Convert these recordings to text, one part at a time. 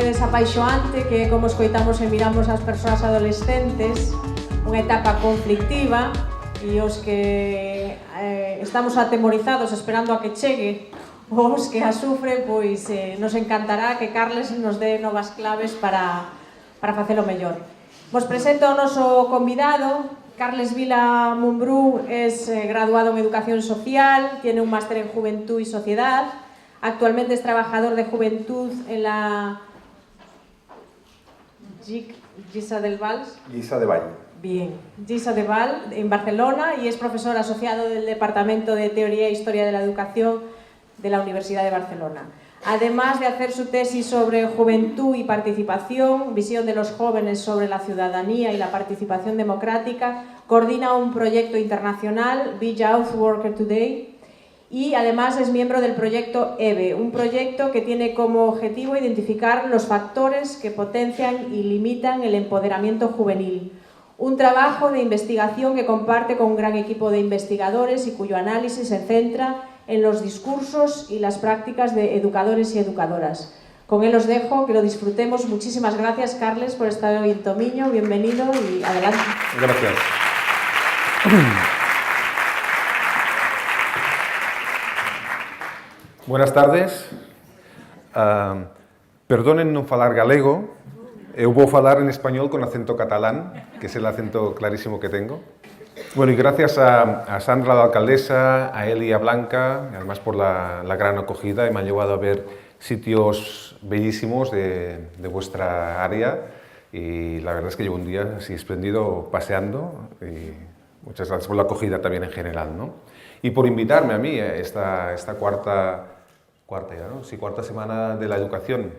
moi desapaixoante, que é como escoitamos e miramos as persoas adolescentes, unha etapa conflictiva, e os que estamos atemorizados esperando a que chegue, os que a sufren, pois nos encantará que Carles nos dé novas claves para facelo mellor. Vos presento ao noso convidado. Carles Vila Mumbrú es graduado en Educación Social, tiene un máster en Juventud y Sociedad. Actualmente es trabajador de juventud en la Lliçà de Vall. Lliçà de Vall. Bien, Lliçà de Vall, en Barcelona, y es profesor asociado del Departamento de Teoría e Historia de la Educación de la Universidad de Barcelona. Además de hacer su tesis sobre juventud y participación, visión de los jóvenes sobre la ciudadanía y la participación democrática, coordina un proyecto internacional, Be Youth Worker Today, y además es miembro del proyecto EVE, un proyecto que tiene como objetivo identificar los factores que potencian y limitan el empoderamiento juvenil. Un trabajo de investigación que comparte con un gran equipo de investigadores y cuyo análisis se centra en los discursos y las prácticas de educadores y educadoras. Con él os dejo, que lo disfrutemos. Muchísimas gracias, Carles, por estar hoy en Tomiño. Bienvenido y adelante. Gracias. Buenas tardes. Perdonen non falar galego. Eu vou falar en español con acento catalán, que es el acento clarísimo que tengo. Bueno, y gracias a Sandra, la alcaldesa, a Eli y a Blanca, y además por la gran acogida, y me han llevado a ver sitios bellísimos de vuestra área, y la verdad es que llevo un día así espléndido paseando, y muchas gracias por la acogida también en general, ¿no? Y por invitarme a mí a esta cuarta semana de la educación.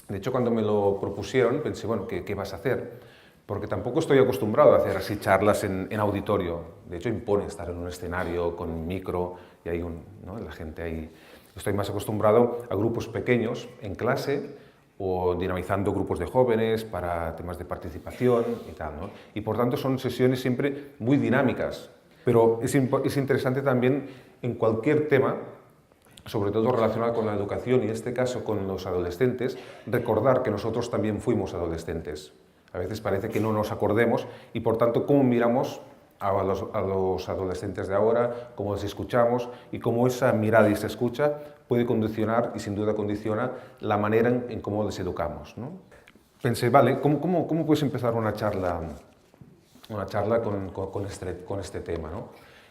De hecho, cuando me lo propusieron, pensé, bueno, ¿qué vas a hacer? Porque tampoco estoy acostumbrado a hacer así charlas en auditorio. De hecho, impone estar en un escenario con un micro y hay la gente ahí. Estoy más acostumbrado a grupos pequeños en clase o dinamizando grupos de jóvenes para temas de participación y tal, ¿no? Y por tanto son sesiones siempre muy dinámicas. Pero es interesante también en cualquier tema, sobre todo relacionado con la educación y en este caso con los adolescentes, recordar que nosotros también fuimos adolescentes. A veces parece que no nos acordemos y, por tanto, cómo miramos a los adolescentes de ahora, cómo les escuchamos y cómo esa mirada y esa escucha puede condicionar, y sin duda condiciona, la manera en cómo les educamos, ¿no? Pensé, vale, ¿cómo puedes empezar una charla con este tema, ¿no?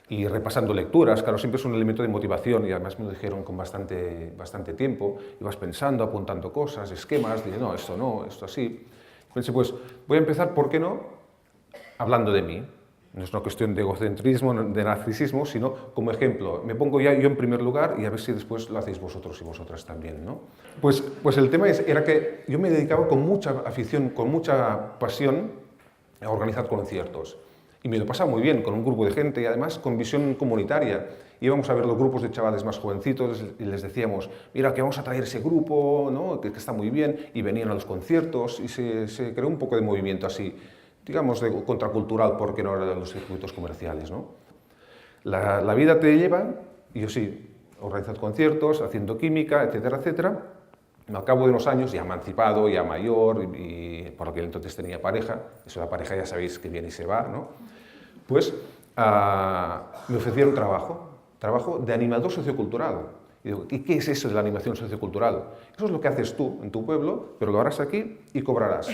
Y repasando lecturas, claro, siempre es un elemento de motivación y además me lo dijeron con bastante tiempo, ibas pensando, apuntando cosas, esquemas, dije, no, esto así. Pensé, pues voy a empezar, ¿por qué no?, hablando de mí. No es una cuestión de egocentrismo, de narcisismo, sino como ejemplo. Me pongo ya yo en primer lugar y a ver si después lo hacéis vosotros y vosotras también, ¿no? Pues el tema era que yo me dedicaba con mucha afición, con mucha pasión a organizar conciertos. Y me lo pasaba muy bien con un grupo de gente y además con visión comunitaria. Íbamos a ver los grupos de chavales más jovencitos y les decíamos, mira, que vamos a traer ese grupo, ¿no?, que está muy bien, y venían a los conciertos y se creó un poco de movimiento así, digamos, de contracultural, porque no eran los circuitos comerciales, ¿no? La vida te lleva, y yo sí, organizando conciertos, haciendo química, etcétera, etcétera. Al cabo de unos años, ya emancipado, ya mayor, y por aquel entonces tenía pareja, eso de la pareja ya sabéis que viene y se va, ¿no? Pues me ofrecieron trabajo de animador sociocultural. Y digo, ¿y qué es eso de la animación sociocultural? Eso es lo que haces tú en tu pueblo, pero lo harás aquí y cobrarás.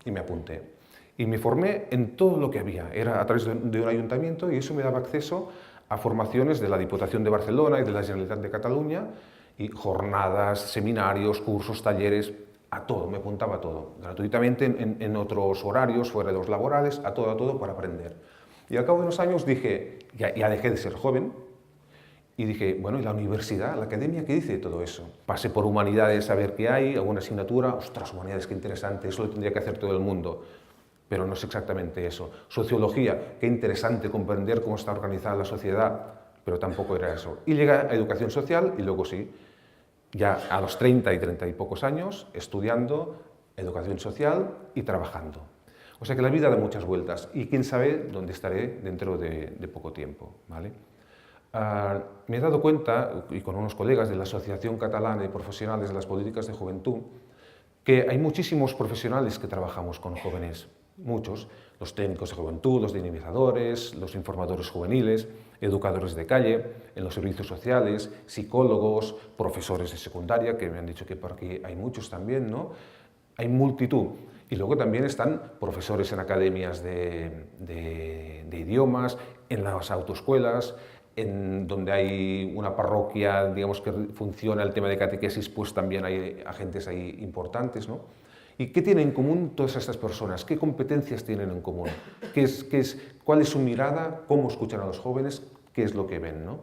Y me apunté. Y me formé en todo lo que había. Era a través de un ayuntamiento y eso me daba acceso a formaciones de la Diputación de Barcelona y de la Generalitat de Cataluña y jornadas, seminarios, cursos, talleres, a todo, me apuntaba a todo, gratuitamente en otros horarios, fuera de los laborales, a todo para aprender. Y al cabo de unos años dije, ya dejé de ser joven, y dije, bueno, ¿y la universidad, la academia, qué dice de todo eso? Pasé por humanidades a ver qué hay, alguna asignatura, ostras, humanidades, qué interesante, eso lo tendría que hacer todo el mundo. Pero no es exactamente eso. Sociología, qué interesante comprender cómo está organizada la sociedad, pero tampoco era eso. Y llegué a educación social y luego sí, ya a los 30 y pocos años, estudiando educación social y trabajando. O sea que la vida da muchas vueltas y quién sabe dónde estaré dentro de poco tiempo, ¿vale? Me he dado cuenta, y con unos colegas de la Asociación Catalana de Profesionales de las Políticas de Juventud, Que hay muchísimos profesionales que trabajamos con jóvenes, muchos, los técnicos de juventud, los dinamizadores, los informadores juveniles, educadores de calle, en los servicios sociales, psicólogos, profesores de secundaria, que me han dicho que por aquí hay muchos también, ¿no? Hay multitud. Y luego también están profesores en academias de idiomas, en las autoescuelas, en donde hay una parroquia, digamos, que funciona el tema de catequesis, pues también hay agentes ahí importantes, ¿no? ¿Y qué tienen en común todas estas personas? ¿Qué competencias tienen en común? ¿Cuál es su mirada? ¿Cómo escuchan a los jóvenes? ¿Qué es lo que ven, ¿no?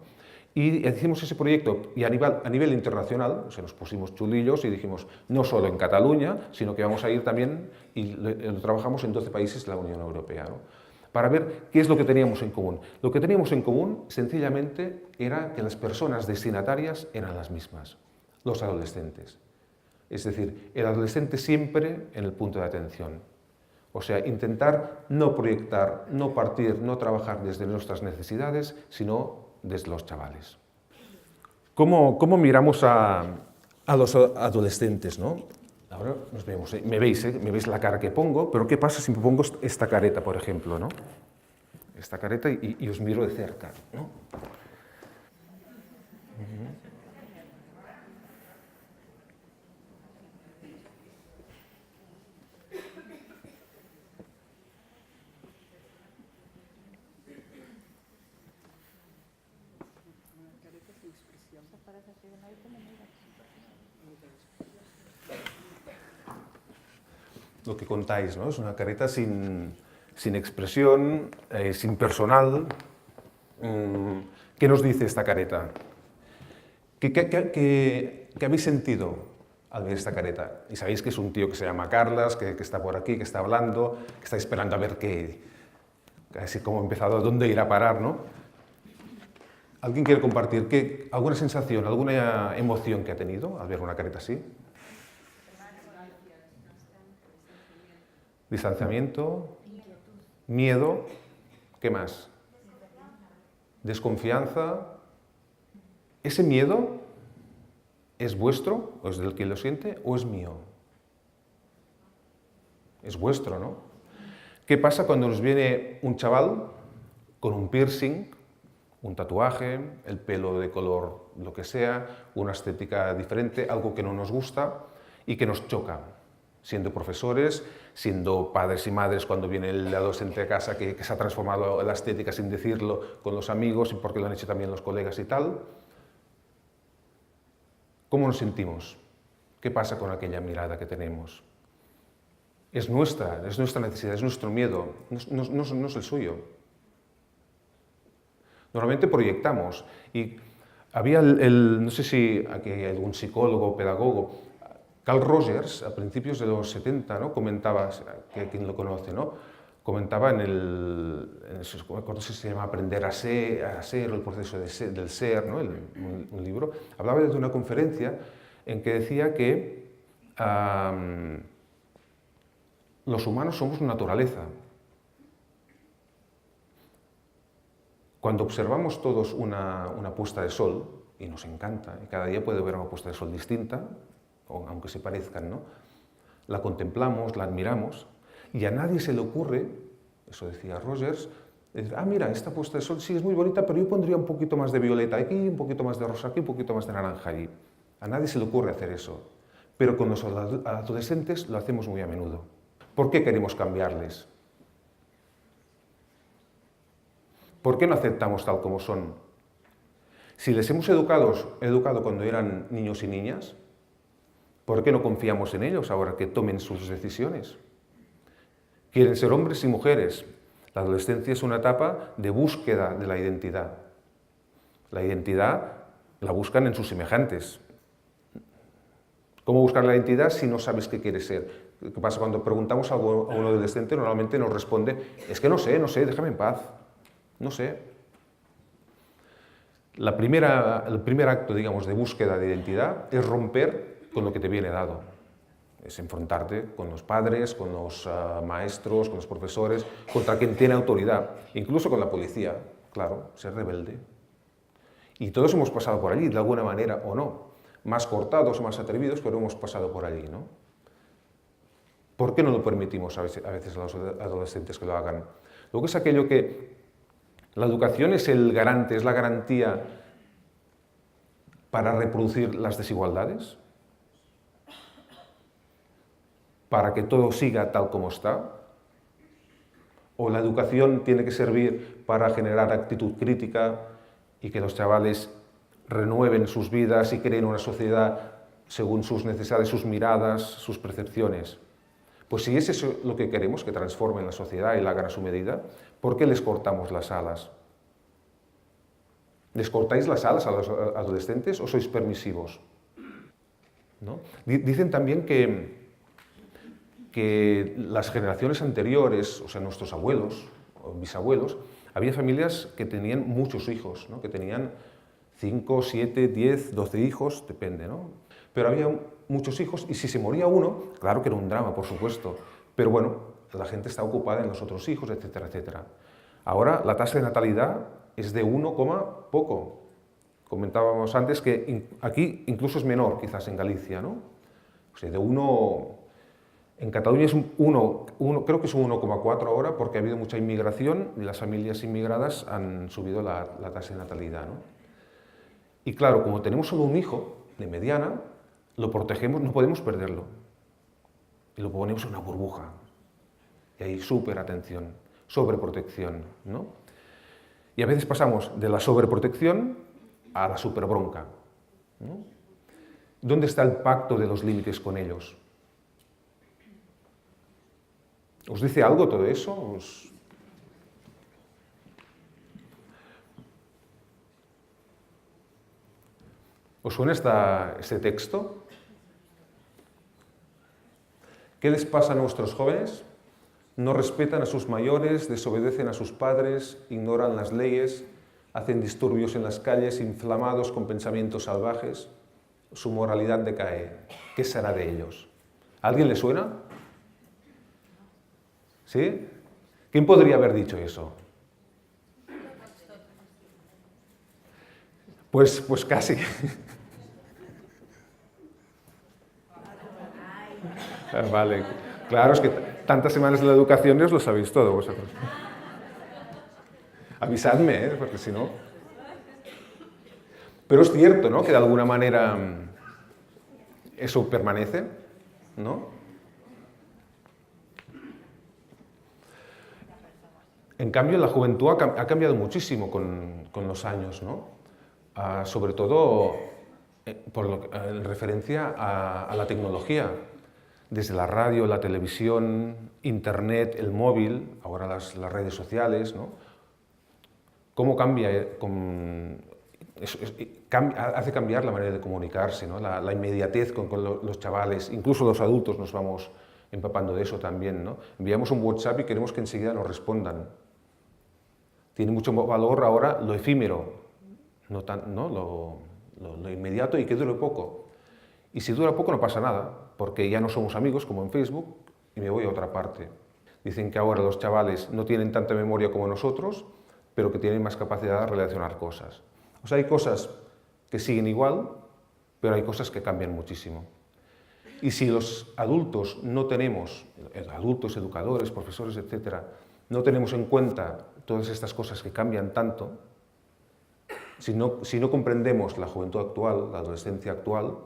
Y hicimos ese proyecto y a nivel internacional, o sea, nos pusimos chulillos y dijimos, no solo en Cataluña, sino que vamos a ir también, y lo trabajamos en 12 países de la Unión Europea, ¿no? Para ver qué es lo que teníamos en común. Lo que teníamos en común, sencillamente, era que las personas destinatarias eran las mismas, los adolescentes. Es decir, el adolescente siempre en el punto de atención. O sea, intentar no proyectar, no partir, no trabajar desde nuestras necesidades, sino desde los chavales. ¿Cómo miramos a los adolescentes, ¿no? Ahora nos vemos, ¿eh? Me veis la cara que pongo, pero ¿qué pasa si me pongo esta careta, por ejemplo, ¿no? Esta careta y os miro de cerca, ¿no? Lo que contáis, ¿no? Es una careta sin expresión, sin personal. ¿Qué nos dice esta careta? ¿Qué habéis sentido al ver esta careta? Y sabéis que es un tío que se llama Carlas, que está por aquí, que está hablando, que está esperando a ver casi cómo ha empezado, dónde irá a parar, ¿no? ¿Alguien quiere compartir alguna sensación, alguna emoción que ha tenido al ver una careta así? Distanciamiento, miedo, ¿qué más? Desconfianza. ¿Ese miedo es vuestro, o es del que lo siente, o es mío? Es vuestro, ¿no? ¿Qué pasa cuando nos viene un chaval con un piercing, un tatuaje, el pelo de color lo que sea, una estética diferente, algo que no nos gusta y que nos choca? Siendo profesores, siendo padres y madres cuando viene el adolescente a casa que se ha transformado la estética sin decirlo con los amigos y porque lo han hecho también los colegas y tal. ¿Cómo nos sentimos? ¿Qué pasa con aquella mirada que tenemos? Es nuestra necesidad, es nuestro miedo, no es el suyo. Normalmente proyectamos y había no sé si aquí hay algún psicólogo o pedagogo, Carl Rogers, a principios de los 70, ¿no? Comentaba, que quien lo conoce, ¿no? Comentaba no sé si se llama Aprender a ser, el proceso del ser, ¿no? Un libro. Hablaba de una conferencia en que decía que los humanos somos naturaleza. Cuando observamos todos una puesta de sol, y nos encanta, y cada día puede haber una puesta de sol distinta, aunque se parezcan, ¿no? La contemplamos, la admiramos, y a nadie se le ocurre, eso decía Rogers, decir, mira, esta puesta de sol sí es muy bonita, pero yo pondría un poquito más de violeta aquí, un poquito más de rosa aquí, un poquito más de naranja allí. A nadie se le ocurre hacer eso, pero con los adolescentes lo hacemos muy a menudo. ¿Por qué queremos cambiarles? ¿Por qué no aceptamos tal como son? Si les hemos educado cuando eran niños y niñas, ¿por qué no confiamos en ellos ahora que tomen sus decisiones? Quieren ser hombres y mujeres. La adolescencia es una etapa de búsqueda de la identidad. La identidad la buscan en sus semejantes. ¿Cómo buscar la identidad si no sabes qué quieres ser? ¿Qué pasa cuando preguntamos algo a un adolescente? Normalmente nos responde, es que no sé, déjame en paz. No sé. El primer acto, digamos, de búsqueda de identidad es romper con lo que te viene dado. Es enfrentarte con los padres, con los maestros, con los profesores, contra quien tiene autoridad, incluso con la policía, claro, ser rebelde. Y todos hemos pasado por allí, de alguna manera o no. Más cortados, más atrevidos, pero hemos pasado por allí, ¿no? ¿Por qué no lo permitimos a veces a los adolescentes que lo hagan? Luego es aquello que la educación es el garante, es la garantía para reproducir las desigualdades, para que todo siga tal como está, o la educación tiene que servir para generar actitud crítica y que los chavales renueven sus vidas y creen una sociedad según sus necesidades, sus miradas, sus percepciones. Pues si es eso lo que queremos, que transformen la sociedad y la hagan a su medida, ¿por qué les cortamos las alas? ¿Les cortáis las alas a los adolescentes o sois permisivos? ¿No? Dicen también que las generaciones anteriores, o sea, nuestros abuelos o bisabuelos, había familias que tenían muchos hijos, ¿no? Que tenían 5, 7, 10, 12 hijos, depende, ¿no? Pero había muchos hijos y si se moría uno, claro que era un drama, por supuesto, pero bueno, la gente está ocupada en los otros hijos, etcétera, etcétera. Ahora la tasa de natalidad es de 1, poco. Comentábamos antes que aquí incluso es menor, quizás en Galicia, ¿no? O sea, de 1... En Cataluña es creo que es un 1,4 ahora porque ha habido mucha inmigración y las familias inmigradas han subido la tasa de natalidad, ¿no? Y claro, como tenemos solo un hijo de mediana, lo protegemos, no podemos perderlo. Y lo ponemos en una burbuja. Y hay súper atención, sobreprotección, ¿no? Y a veces pasamos de la sobreprotección a la superbronca, ¿no? ¿Dónde está el pacto de los límites con ellos? ¿Os dice algo todo eso? ¿Os suena este texto? ¿Qué les pasa a nuestros jóvenes? No respetan a sus mayores, desobedecen a sus padres, ignoran las leyes, hacen disturbios en las calles, inflamados con pensamientos salvajes. Su moralidad decae. ¿Qué será de ellos? ¿A alguien le suena? ¿Sí? ¿Quién podría haber dicho eso? Pues casi. Vale. Claro, es que tantas semanas de la educación os lo sabéis todo vosotros. Avisadme, porque si no... Pero es cierto, ¿no?, que de alguna manera eso permanece, ¿no? En cambio, la juventud ha cambiado muchísimo con los años, ¿no? Sobre todo en referencia a la tecnología. Desde la radio, la televisión, internet, el móvil, ahora las redes sociales, ¿no? ¿Cómo cambia? Hace cambiar la manera de comunicarse, ¿no? La inmediatez con los chavales, incluso los adultos nos vamos empapando de eso también, ¿no? Enviamos un WhatsApp y queremos que enseguida nos respondan. Tiene mucho valor ahora lo efímero, ¿no? Lo inmediato y que dure poco. Y si dura poco no pasa nada, porque ya no somos amigos como en Facebook y me voy a otra parte. Dicen que ahora los chavales no tienen tanta memoria como nosotros, pero que tienen más capacidad de relacionar cosas. O sea, hay cosas que siguen igual, pero hay cosas que cambian muchísimo. Y si los adultos no tenemos, adultos, educadores, profesores, etcétera, no tenemos en cuenta todas estas cosas que cambian tanto, si no comprendemos la juventud actual, la adolescencia actual,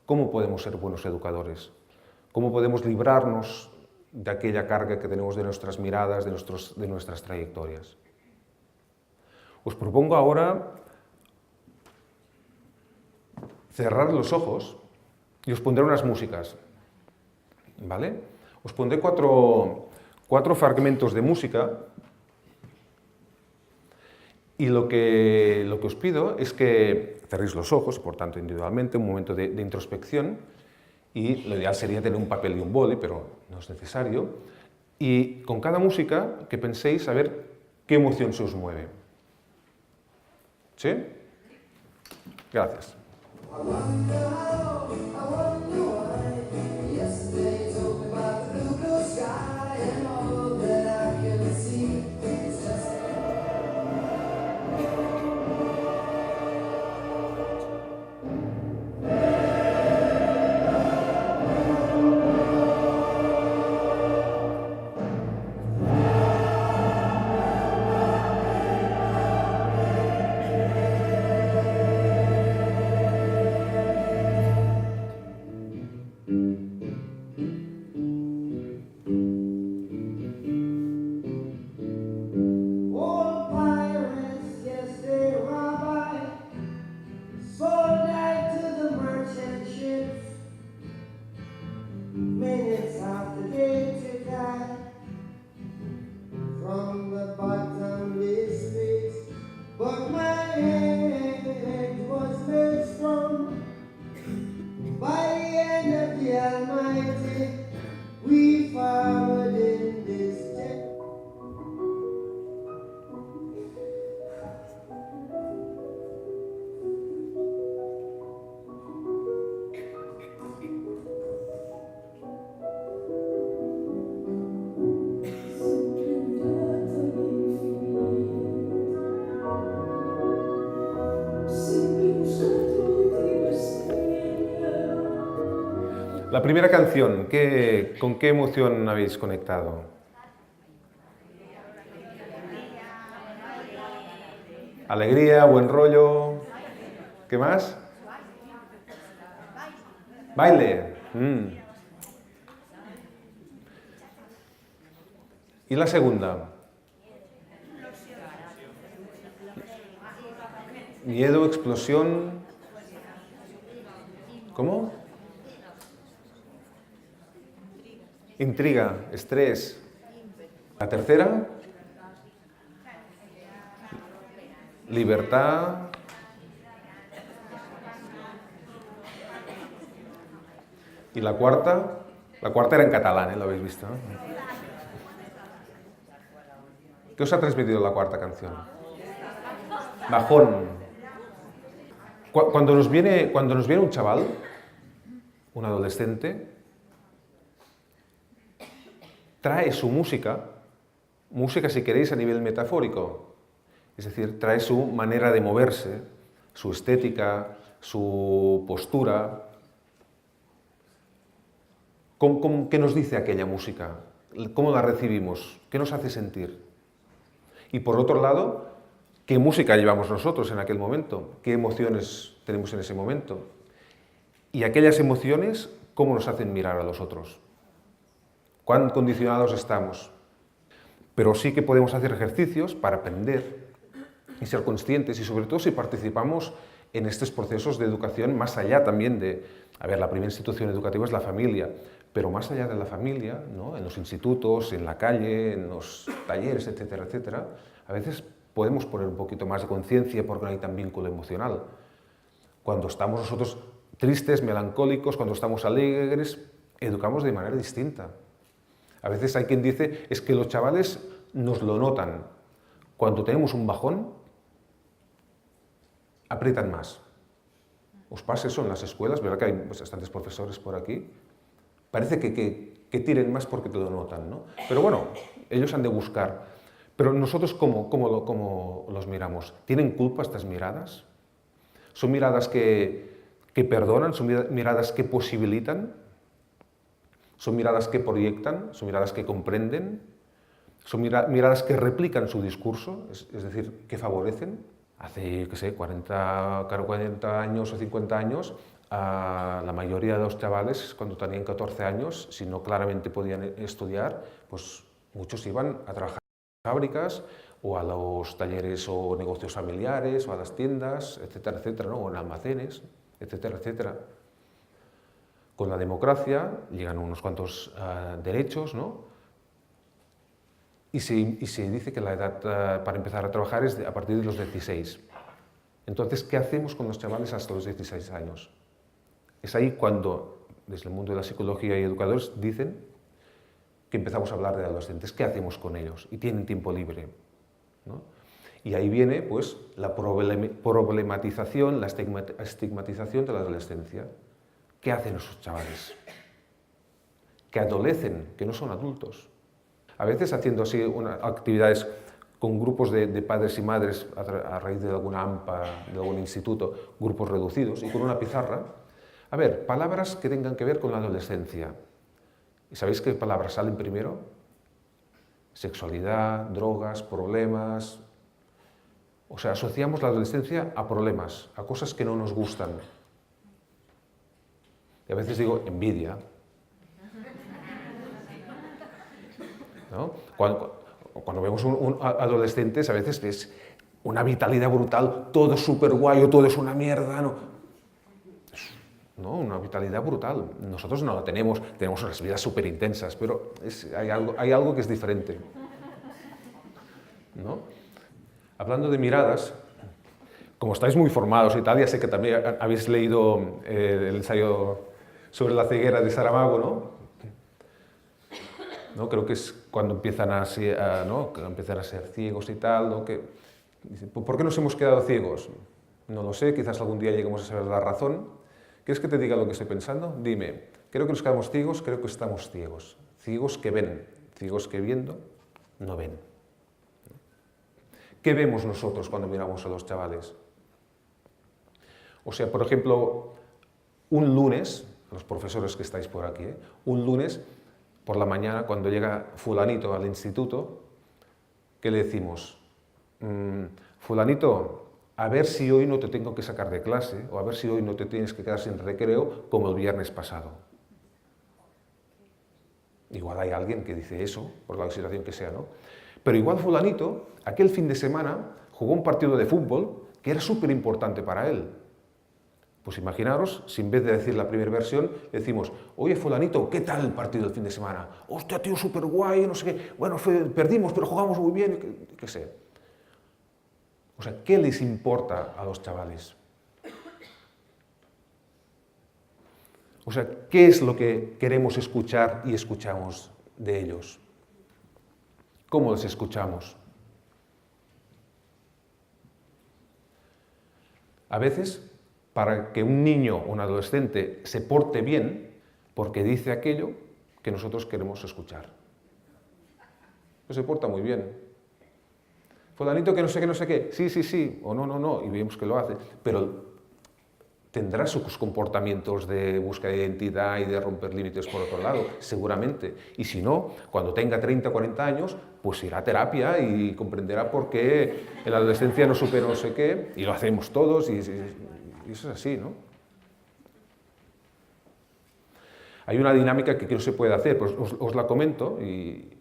¿cómo podemos ser buenos educadores? ¿Cómo podemos librarnos de aquella carga que tenemos de nuestras miradas, de nuestras trayectorias? Os propongo ahora cerrar los ojos y os pondré unas músicas, ¿vale? Os pondré cuatro fragmentos de música y lo que os pido es que cerréis los ojos, por tanto individualmente, un momento de introspección, y lo ideal sería tener un papel y un boli, pero no es necesario, y con cada música que penséis a ver qué emoción se os mueve. ¿Sí? Gracias. La primera canción, ¿con qué emoción habéis conectado? Alegría, buen rollo. ¿Qué más? Baile. ¿Y la segunda? Miedo, explosión. ¿Cómo? Intriga, estrés. La tercera. Libertad. Y la cuarta era en catalán, ¿lo habéis visto? ¿Qué os ha transmitido la cuarta canción? Bajón. Cuando nos viene un chaval, un adolescente, trae su música si queréis a nivel metafórico, es decir, trae su manera de moverse, su estética, su postura. ¿Qué nos dice aquella música? ¿Cómo la recibimos? ¿Qué nos hace sentir? Y por otro lado, ¿qué música llevamos nosotros en aquel momento? ¿Qué emociones tenemos en ese momento? Y aquellas emociones, ¿cómo nos hacen mirar a los otros? ¿Cuán condicionados estamos? Pero sí que podemos hacer ejercicios para aprender y ser conscientes, y sobre todo si participamos en estos procesos de educación más allá también de... A ver, la primera institución educativa es la familia, pero más allá de la familia, ¿no? En los institutos, en la calle, en los talleres, etcétera, etcétera, a veces podemos poner un poquito más de conciencia porque no hay tan vínculo emocional. Cuando estamos nosotros tristes, melancólicos, cuando estamos alegres, educamos de manera distinta. A veces hay quien dice, es que los chavales nos lo notan. Cuando tenemos un bajón, aprietan más. ¿Os pasa eso en las escuelas? ¿Verdad que hay bastantes profesores por aquí? Parece que tiren más porque te lo notan, ¿no? Pero bueno, ellos han de buscar. Pero nosotros, ¿cómo los miramos? ¿Tienen culpa estas miradas? ¿Son miradas que perdonan? ¿Son miradas que posibilitan? ¿Son miradas que proyectan? ¿Son miradas que comprenden? ¿Son miradas que replican su discurso? Es decir, que favorecen. Hace, qué sé, 40 años o 50 años, la mayoría de los chavales, cuando tenían 14 años, si no claramente podían estudiar, pues muchos iban a trabajar en fábricas o a los talleres o negocios familiares o a las tiendas, etcétera, etcétera, ¿no? O en almacenes, etcétera, etcétera. Con la democracia llegan unos cuantos derechos, ¿no? Y se dice que la edad para empezar a trabajar es a partir de los 16. Entonces, ¿qué hacemos con los chavales hasta los 16 años? Es ahí cuando, desde el mundo de la psicología y educadores, dicen que empezamos a hablar de adolescentes. ¿Qué hacemos con ellos? Y tienen tiempo libre, ¿no? Y ahí viene pues, la problematización, la estigmatización de la adolescencia. ¿Qué hacen esos chavales? Que adolecen, que no son adultos. A veces haciendo así actividades con grupos de padres y madres a raíz de alguna AMPA, de algún instituto, grupos reducidos, y con una pizarra. A ver, palabras que tengan que ver con la adolescencia. ¿Y sabéis qué palabras salen primero? Sexualidad, drogas, problemas. O sea, asociamos la adolescencia a problemas, a cosas que no nos gustan. Y a veces digo envidia. ¿No? Cuando vemos adolescentes, a veces ves una vitalidad brutal, todo es súper guay o todo es una mierda. No, una vitalidad brutal. Nosotros no la tenemos unas vidas súper intensas, pero hay algo que es diferente, ¿no? Hablando de miradas, como estáis muy formados y tal, ya sé que también habéis leído el ensayo sobre la ceguera de Saramago, ¿no? ¿No? Creo que es cuando empiezan a ser ciegos y tal, ¿no? ¿Por qué nos hemos quedado ciegos? No lo sé, quizás algún día lleguemos a saber la razón. ¿Quieres que te diga lo que estoy pensando? Dime, creo que nos quedamos ciegos, creo que estamos ciegos. Ciegos que ven, ciegos que viendo no ven. ¿Qué vemos nosotros cuando miramos a los chavales? O sea, por ejemplo, un lunes, los profesores que estáis por aquí, un lunes por la mañana, cuando llega fulanito al instituto, ¿qué le decimos? Fulanito, a ver si hoy no te tengo que sacar de clase, o a ver si hoy no te tienes que quedar sin recreo como el viernes pasado. Igual hay alguien que dice eso, por la situación que sea, ¿no? Pero igual fulanito, aquel fin de semana, jugó un partido de fútbol que era súper importante para él. Pues imaginaros, si en vez de decir la primera versión, decimos, oye, fulanito, ¿qué tal el partido del fin de semana? Hostia, tío, súper guay, no sé qué. Bueno, perdimos, pero jugamos muy bien, qué sé. O sea, ¿qué les importa a los chavales? O sea, ¿qué es lo que queremos escuchar y escuchamos de ellos? ¿Cómo los escuchamos? A veces, para que un niño o un adolescente se porte bien, porque dice aquello que nosotros queremos escuchar. Pues se porta muy bien. Fulanito que no sé qué, no sé qué. Sí, sí, sí. O no, no, no. Y vemos que lo hace. Pero tendrá sus comportamientos de búsqueda de identidad y de romper límites por otro lado, seguramente. Y si no, cuando tenga 30 o 40 años, pues irá a terapia y comprenderá por qué en la adolescencia no supe no sé qué, y lo hacemos todos, y eso es así, ¿no? Hay una dinámica que no se puede hacer, pues os la comento, y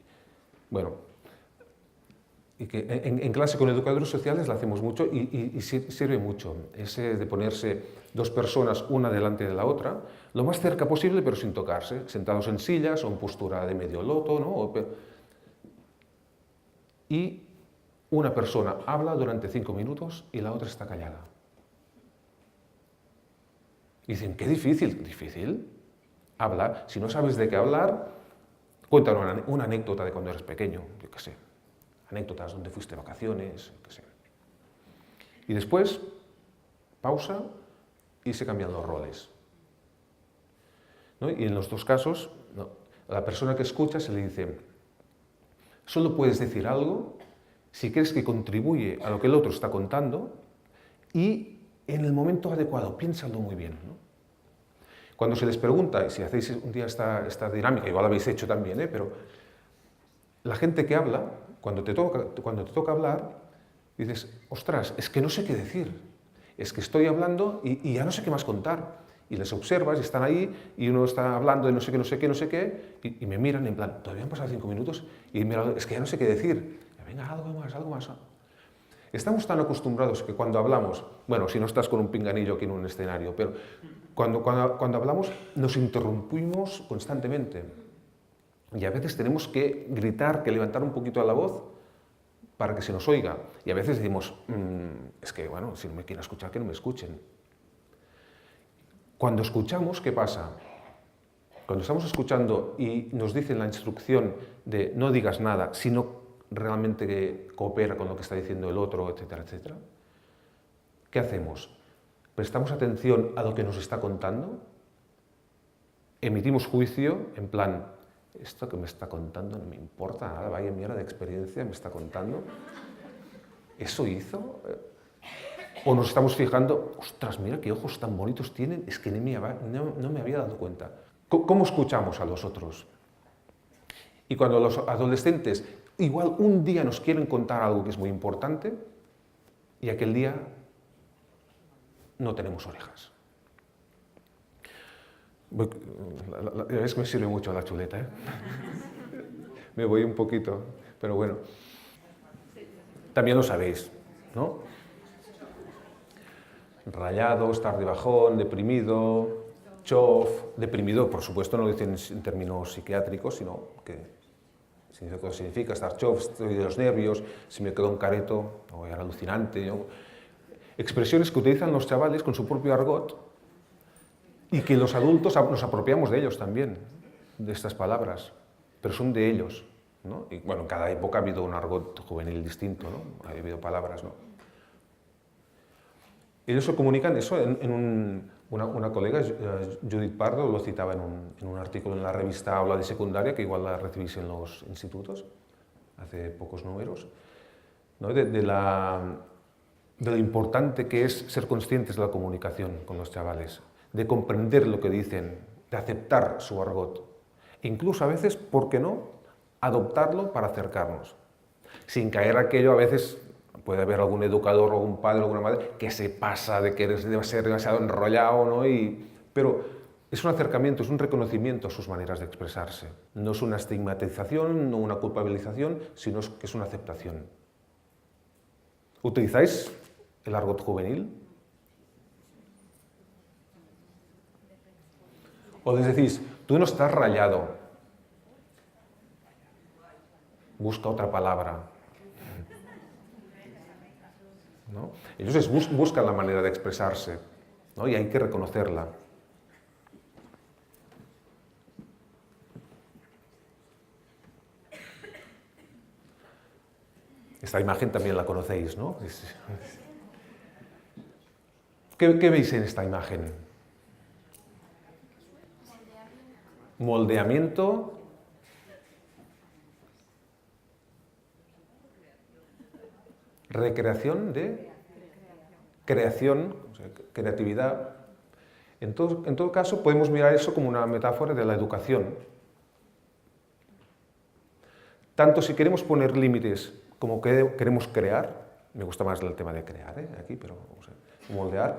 bueno, y que en clase con educadores sociales la hacemos mucho y sirve mucho. Ese de ponerse dos personas una delante de la otra, lo más cerca posible pero sin tocarse, sentados en sillas o en postura de medio loto, ¿no? Y una persona habla durante 5 minutos y la otra está callada. Y dicen, qué difícil. ¿Difícil? Habla. Si no sabes de qué hablar, cuéntanos una anécdota de cuando eres pequeño, yo qué sé. Anécdotas, donde fuiste de vacaciones, qué sé. Y después, pausa y se cambian los roles. ¿No? Y en los dos casos, no, a la persona que escucha se le dice, solo puedes decir algo si crees que contribuye a lo que el otro está contando y en el momento adecuado, piénsalo muy bien, ¿no? Cuando se les pregunta, y si hacéis un día esta dinámica, igual lo habéis hecho también, pero la gente que habla, cuando te toca hablar, dices, ostras, es que no sé qué decir, es que estoy hablando y ya no sé qué más contar. Y les observas y están ahí y uno está hablando de no sé qué, no sé qué, no sé qué, y me miran en plan, todavía han pasado 5 minutos y es que ya no sé qué decir. Venga, algo más, algo más. Estamos tan acostumbrados que cuando hablamos, bueno, si no estás con un pinganillo aquí en un escenario, pero cuando hablamos nos interrumpimos constantemente. Y a veces tenemos que gritar, que levantar un poquito la voz para que se nos oiga. Y a veces decimos, es que, bueno, si no me quieren escuchar, que no me escuchen. Cuando escuchamos, ¿qué pasa? Cuando estamos escuchando y nos dicen la instrucción de no digas nada, sino realmente que coopera con lo que está diciendo el otro, etcétera, etcétera, ¿qué hacemos? ¿Prestamos atención a lo que nos está contando? ¿Emitimos juicio en plan, esto que me está contando no me importa nada, vaya mierda de experiencia me está contando? ¿Eso hizo? ¿O nos estamos fijando, ostras, mira qué ojos tan bonitos tienen, es que no me había dado cuenta? ¿Cómo escuchamos a los otros? Y cuando los adolescentes igual un día nos quieren contar algo que es muy importante y aquel día no tenemos orejas. Es que me sirve mucho la chuleta, ¿eh? Me voy un poquito, pero bueno. También lo sabéis, ¿no? Rayado, estar de bajón, deprimido, chof. Deprimido, por supuesto, no lo dicen en términos psiquiátricos, sino que significa estar chof, estoy de los nervios, si me quedo un careto, o era alucinante. ¿No? Expresiones que utilizan los chavales con su propio argot y que los adultos nos apropiamos de ellos también, de estas palabras, pero son de ellos, ¿no? Y bueno, en cada época ha habido un argot juvenil distinto, ¿no? Ha habido palabras, ¿no? Ellos se comunican eso una colega, Judith Pardo, lo citaba en un artículo en la revista Aula de Secundaria, que igual la recibís en los institutos, hace pocos números, ¿no? de lo importante que es ser conscientes de la comunicación con los chavales, de comprender lo que dicen, de aceptar su argot. Incluso a veces, ¿por qué no?, adoptarlo para acercarnos. Sin caer aquello, a veces puede haber algún educador o algún padre o alguna madre que se pasa de que debe ser demasiado enrollado, ¿no? Pero es un acercamiento, es un reconocimiento a sus maneras de expresarse. No es una estigmatización, no una culpabilización, sino que es una aceptación. ¿Utilizáis el argot juvenil? O les decís, tú no estás rayado, busca otra palabra. ¿No? Ellos buscan la manera de expresarse, ¿no? Y hay que reconocerla. Esta imagen también la conocéis, ¿no? ¿Qué veis en esta imagen? Moldeamiento. Recreación de creación, o sea, creatividad. En todo caso, podemos mirar eso como una metáfora de la educación. Tanto si queremos poner límites como que queremos crear, me gusta más el tema de crear, aquí, pero o sea, moldear,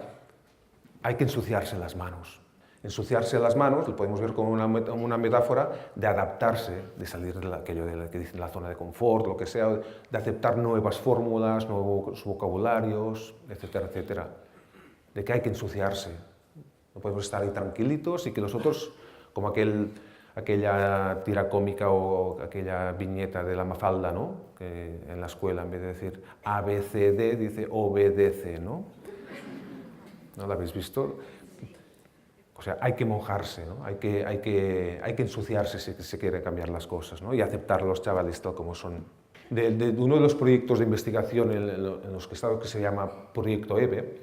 hay que ensuciarse las manos. Ensuciarse las manos lo podemos ver como una metáfora de adaptarse, de salir de aquello de que dicen la zona de confort, lo que sea, de aceptar nuevas fórmulas, nuevos vocabularios, etcétera, etcétera. De que hay que ensuciarse. No podemos estar ahí tranquilitos y que los otros, como aquella tira cómica o aquella viñeta de la Mafalda, ¿no? Que en la escuela, en vez de decir A, B, C, D, dice obedece, ¿no? ¿No la habéis visto? O sea, hay que mojarse, ¿no? hay que ensuciarse si se quiere cambiar las cosas, ¿no? Y aceptar a los chavales tal como son. De uno de los proyectos de investigación en los que he estado, que se llama Proyecto Hebe,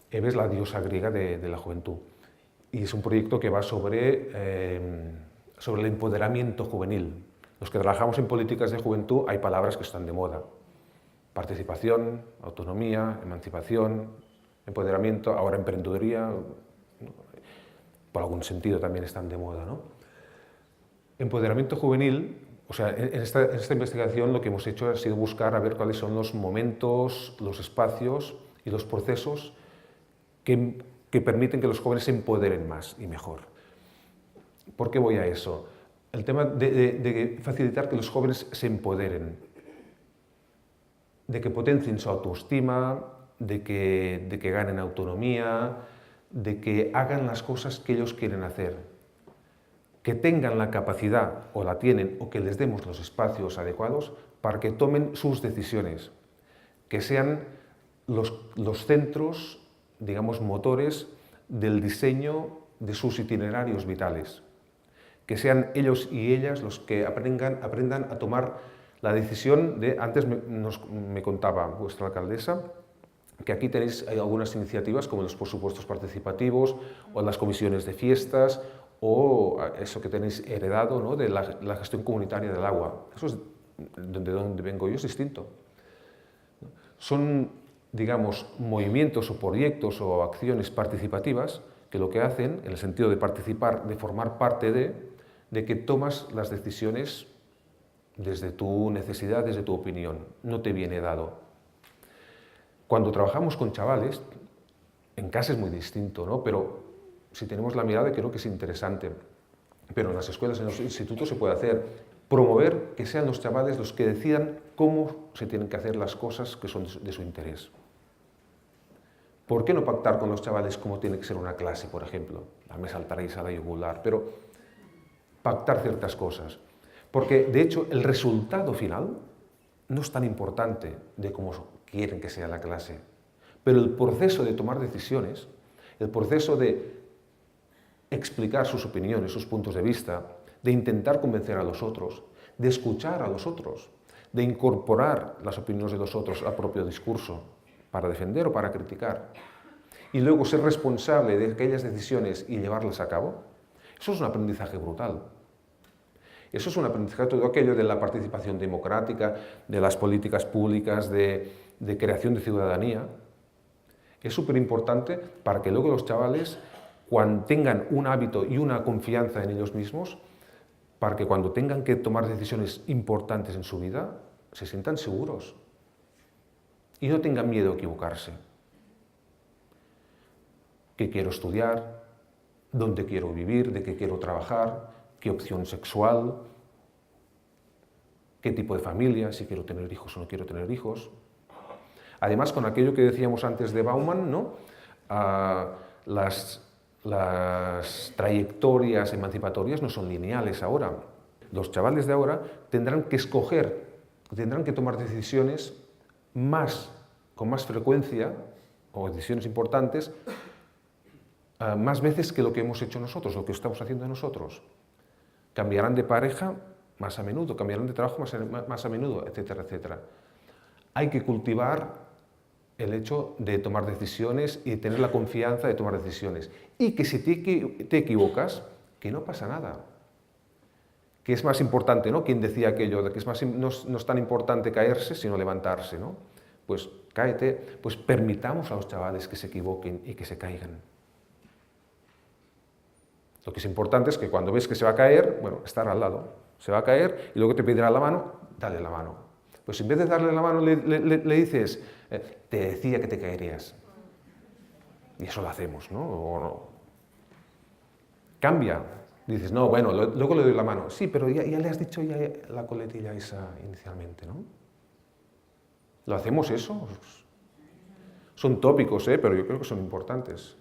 Hebe es la diosa griega de la juventud. Y es un proyecto que va sobre el empoderamiento juvenil. Los que trabajamos en políticas de juventud hay palabras que están de moda. Participación, autonomía, emancipación, empoderamiento, ahora emprendeduría, ¿no? Por algún sentido también están de moda, ¿no? Empoderamiento juvenil, o sea, en esta investigación lo que hemos hecho ha sido buscar a ver cuáles son los momentos, los espacios y los procesos que permiten que los jóvenes se empoderen más y mejor. ¿Por qué voy a eso? El tema de facilitar que los jóvenes se empoderen, de que potencien su autoestima, de que ganen autonomía, de que hagan las cosas que ellos quieren hacer, que tengan la capacidad, o la tienen, o que les demos los espacios adecuados para que tomen sus decisiones, que sean los centros, digamos, motores del diseño de sus itinerarios vitales, que sean ellos y ellas los que aprendan a tomar la decisión de, antes me contaba vuestra alcaldesa, que aquí tenéis algunas iniciativas como los presupuestos participativos o las comisiones de fiestas o eso que tenéis heredado, ¿no? De la gestión comunitaria del agua. Eso es donde vengo yo, es distinto. Son, digamos, movimientos o proyectos o acciones participativas que lo que hacen, en el sentido de participar, de formar parte de que tomas las decisiones desde tu necesidad, desde tu opinión, no te viene dado. Cuando trabajamos con chavales, en casa es muy distinto, ¿no? Pero si tenemos la mirada, creo que es interesante. Pero en las escuelas, en los institutos se puede hacer. Promover que sean los chavales los que decidan cómo se tienen que hacer las cosas que son de su interés. ¿Por qué no pactar con los chavales cómo tiene que ser una clase, por ejemplo? Ya me saltaréis a la yugular, pero pactar ciertas cosas. Porque, de hecho, el resultado final no es tan importante de cómo quieren que sea la clase. Pero el proceso de tomar decisiones, el proceso de explicar sus opiniones, sus puntos de vista, de intentar convencer a los otros, de escuchar a los otros, de incorporar las opiniones de los otros al propio discurso para defender o para criticar, y luego ser responsable de aquellas decisiones y llevarlas a cabo, eso es un aprendizaje brutal. Eso es un aprendizaje, todo aquello de la participación democrática, de las políticas públicas, de creación de ciudadanía. Es súper importante para que luego los chavales, cuando tengan un hábito y una confianza en ellos mismos, para que cuando tengan que tomar decisiones importantes en su vida, se sientan seguros y no tengan miedo a equivocarse. ¿Qué quiero estudiar? ¿Dónde quiero vivir? ¿De qué quiero trabajar? ¿Qué opción sexual? ¿Qué tipo de familia? ¿Si quiero tener hijos o no quiero tener hijos? Además, con aquello que decíamos antes de Bauman, ¿no? Las trayectorias emancipatorias no son lineales ahora. Los chavales de ahora tendrán que escoger, tendrán que tomar decisiones con más frecuencia, o decisiones importantes, más veces que lo que hemos hecho nosotros, lo que estamos haciendo nosotros. Cambiarán de pareja más a menudo, cambiarán de trabajo más a menudo, etcétera, etcétera. Hay que cultivar el hecho de tomar decisiones y tener la confianza de tomar decisiones. Y que si te equivocas, que no pasa nada. Que es más importante, ¿no? Quien decía aquello de que no es tan importante caerse, sino levantarse, ¿no? Pues cáete, pues permitamos a los chavales que se equivoquen y que se caigan. Lo que es importante es que cuando ves que se va a caer, bueno, estar al lado. Se va a caer y luego te pedirá la mano, dale la mano. Pues en vez de darle la mano le dices, te decía que te caerías. Y eso lo hacemos, ¿no? O no. Cambia. Dices, no, bueno, luego le doy la mano. Sí, pero ya le has dicho ya la coletilla esa inicialmente, ¿no? ¿Lo hacemos eso? Son tópicos, pero yo creo que son importantes.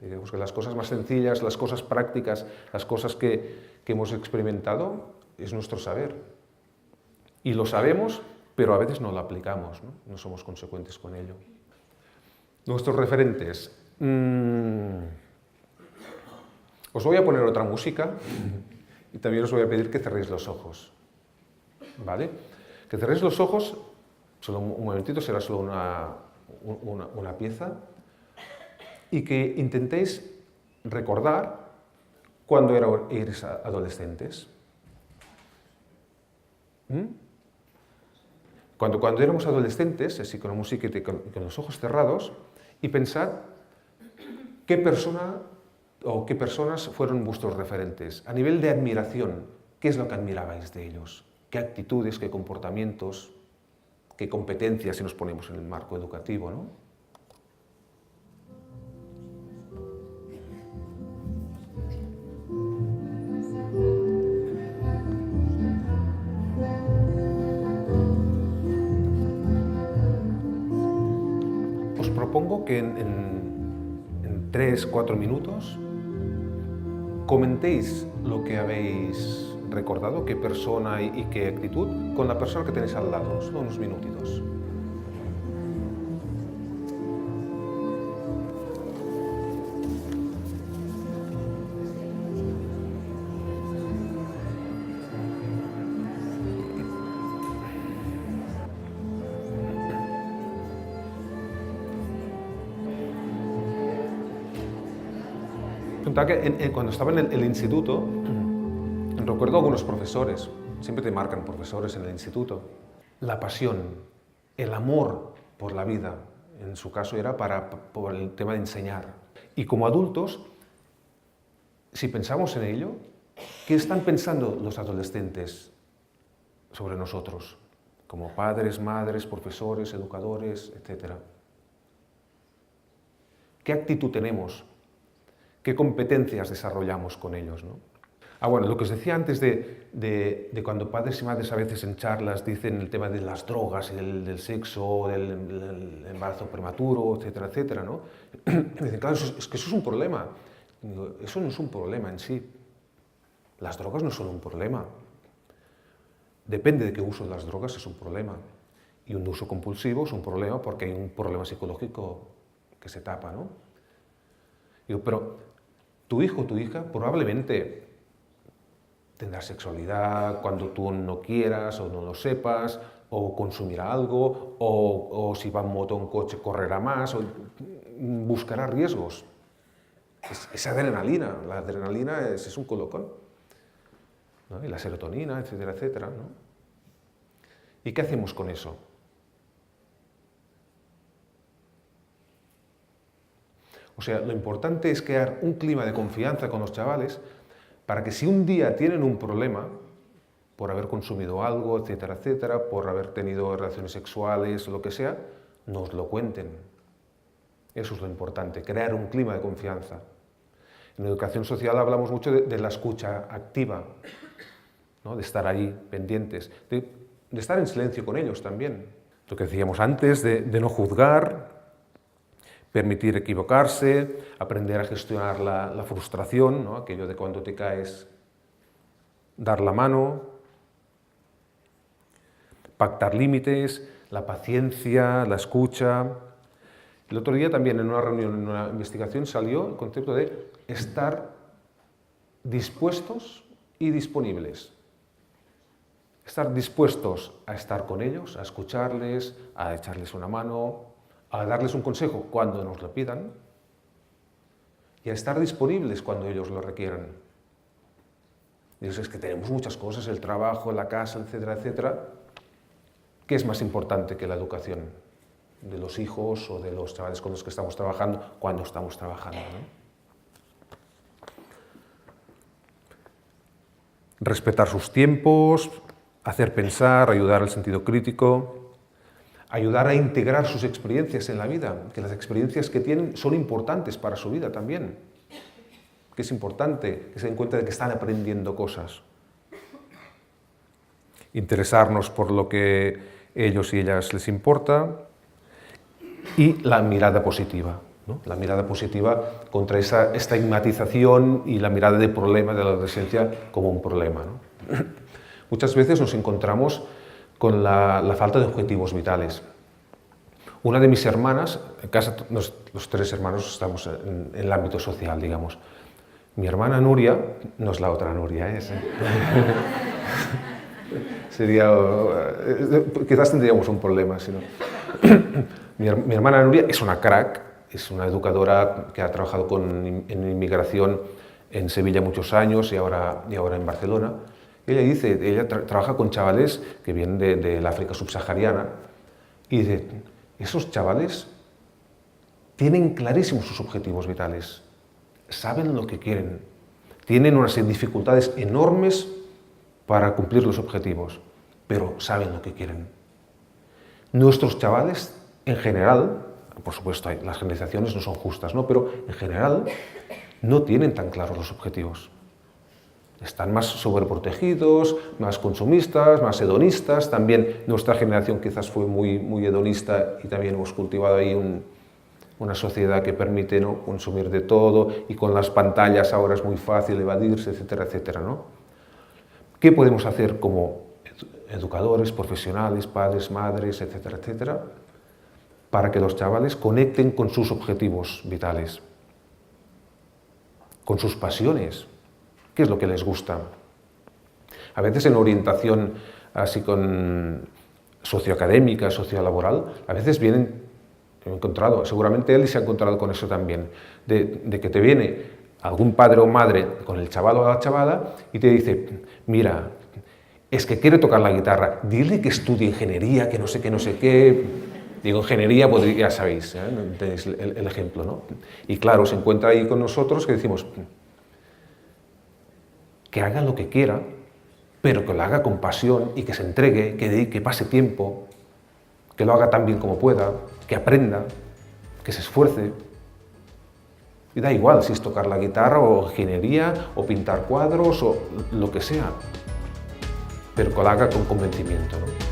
Digamos que las cosas más sencillas, las cosas prácticas, las cosas que hemos experimentado, es nuestro saber. Y lo sabemos, pero a veces no lo aplicamos, ¿no? No somos consecuentes con ello. Nuestros referentes. Os voy a poner otra música y también os voy a pedir que cerréis los ojos. ¿Vale? Que cerréis los ojos, solo un momentito, será solo una pieza, y que intentéis recordar cuando erais adolescentes. Cuando éramos adolescentes, así con la música y con los ojos cerrados, y pensad qué persona o qué personas fueron vuestros referentes. A nivel de admiración, ¿qué es lo que admirabais de ellos? ¿Qué actitudes, qué comportamientos, qué competencias si nos ponemos en el marco educativo, ¿no? Os propongo que en 3-4 minutos comentéis lo que habéis recordado, qué persona y qué actitud, con la persona que tenéis al lado, solo unos minutitos. Cuando estaba en el instituto, recuerdo algunos profesores, siempre te marcan profesores en el instituto, la pasión, el amor por la vida, en su caso era por el tema de enseñar. Y como adultos, si pensamos en ello, ¿qué están pensando los adolescentes sobre nosotros? Como padres, madres, profesores, educadores, etc. ¿Qué actitud tenemos? ¿Qué competencias desarrollamos con ellos, ¿no? Bueno, lo que os decía antes de cuando padres y madres a veces en charlas dicen el tema de las drogas, del sexo, del embarazo prematuro, etcétera, etcétera, ¿no? Me dicen, claro, es que eso es un problema. Digo, eso no es un problema en sí. Las drogas no son un problema. Depende de qué uso de las drogas es un problema. Y un uso compulsivo es un problema porque hay un problema psicológico que se tapa, ¿no? Digo, pero tu hijo o tu hija probablemente tendrá sexualidad cuando tú no quieras o no lo sepas, o consumirá algo, o si va en moto o en coche correrá más, o buscará riesgos. Es adrenalina, la adrenalina es un colocón, ¿no? Y la serotonina, etcétera, etcétera, ¿no? ¿Y qué hacemos con eso? O sea, lo importante es crear un clima de confianza con los chavales para que si un día tienen un problema, por haber consumido algo, etcétera, etcétera, por haber tenido relaciones sexuales o lo que sea, nos lo cuenten. Eso es lo importante, crear un clima de confianza. En educación social hablamos mucho de la escucha activa, ¿no? De estar allí, pendientes, de estar en silencio con ellos también. Lo que decíamos antes, de no juzgar, permitir equivocarse, aprender a gestionar la frustración, ¿no? Aquello de cuando te caes, dar la mano, pactar límites, la paciencia, la escucha. El otro día también en una reunión, en una investigación, salió el concepto de estar dispuestos y disponibles. Estar dispuestos a estar con ellos, a escucharles, a echarles una mano, a darles un consejo cuando nos lo pidan y a estar disponibles cuando ellos lo requieran. Y eso es que tenemos muchas cosas, el trabajo, la casa, etcétera, etcétera. ¿Qué es más importante que la educación de los hijos o de los chavales con los que estamos trabajando cuando estamos trabajando, ¿no? Respetar sus tiempos, hacer pensar, ayudar al sentido crítico, ayudar a integrar sus experiencias en la vida, que las experiencias que tienen son importantes para su vida también, que es importante que se den cuenta de que están aprendiendo cosas. Interesarnos por lo que ellos y ellas les importa y la mirada positiva, ¿no? La mirada positiva contra esa estigmatización y la mirada de problema de la adolescencia como un problema, ¿no? Muchas veces nos encontramos con la falta de objetivos vitales. Una de mis hermanas, en casa los tres hermanos estamos en el ámbito social, digamos. Mi hermana Nuria, no es la otra Nuria, sería, quizás tendríamos un problema, si no. Mi hermana Nuria es una crack, es una educadora que ha trabajado en inmigración en Sevilla muchos años y ahora en Barcelona. Ella dice, ella trabaja con chavales que vienen del África subsahariana y dice, esos chavales tienen clarísimos sus objetivos vitales, saben lo que quieren, tienen unas dificultades enormes para cumplir los objetivos, pero saben lo que quieren. Nuestros chavales, en general, por supuesto las generalizaciones no son justas, ¿no? Pero en general no tienen tan claros los objetivos. Están más sobreprotegidos, más consumistas, más hedonistas. También nuestra generación quizás fue muy hedonista y también hemos cultivado ahí una sociedad que permite, ¿no?, consumir de todo y con las pantallas ahora es muy fácil evadirse, etcétera, etcétera, ¿no? ¿Qué podemos hacer como educadores, profesionales, padres, madres, etcétera, etcétera, para que los chavales conecten con sus objetivos vitales, con sus pasiones? ¿Qué es lo que les gusta? A veces en orientación así con socioacadémica, sociolaboral, a veces vienen, he encontrado, seguramente él se ha encontrado con eso también, de que te viene algún padre o madre con el chaval o la chavala y te dice, mira, es que quiere tocar la guitarra, dile que estudie ingeniería, que no sé qué, no sé qué. Digo, ingeniería, pues ya sabéis, tenéis el ejemplo, ¿no? Y claro, se encuentra ahí con nosotros que decimos, que haga lo que quiera, pero que lo haga con pasión y que se entregue, que pase tiempo, que lo haga tan bien como pueda, que aprenda, que se esfuerce. Y da igual si es tocar la guitarra o ingeniería o pintar cuadros o lo que sea, pero que lo haga con convencimiento, ¿no?